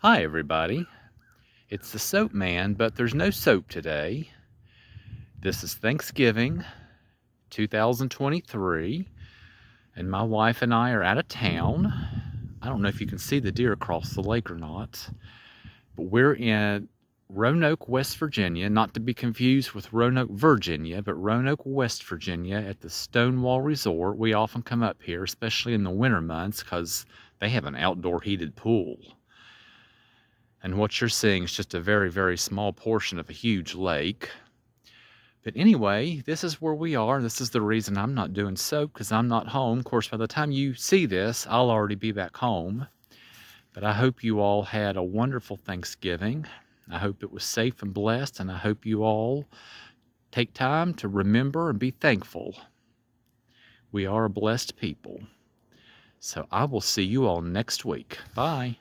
Hi everybody, it's the Soap Man, but there's no soap today. This is Thanksgiving 2023, and my wife and I are out of town. I don't know if you can see the deer across the lake or not, but we're in Roanoke, West Virginia, not to be confused with Roanoke, Virginia, but Roanoke, West Virginia at the Stonewall Resort. We often come up here, especially in the winter months, because they have an outdoor heated pool. And what you're seeing is just a very, very small portion of a huge lake. But anyway, this is where we are. This is the reason I'm not doing soap, because I'm not home. Of course, by the time you see this, I'll already be back home. But I hope you all had a wonderful Thanksgiving. I hope it was safe and blessed, and I hope you all take time to remember and be thankful. We are a blessed people. So I will see you all next week. Bye.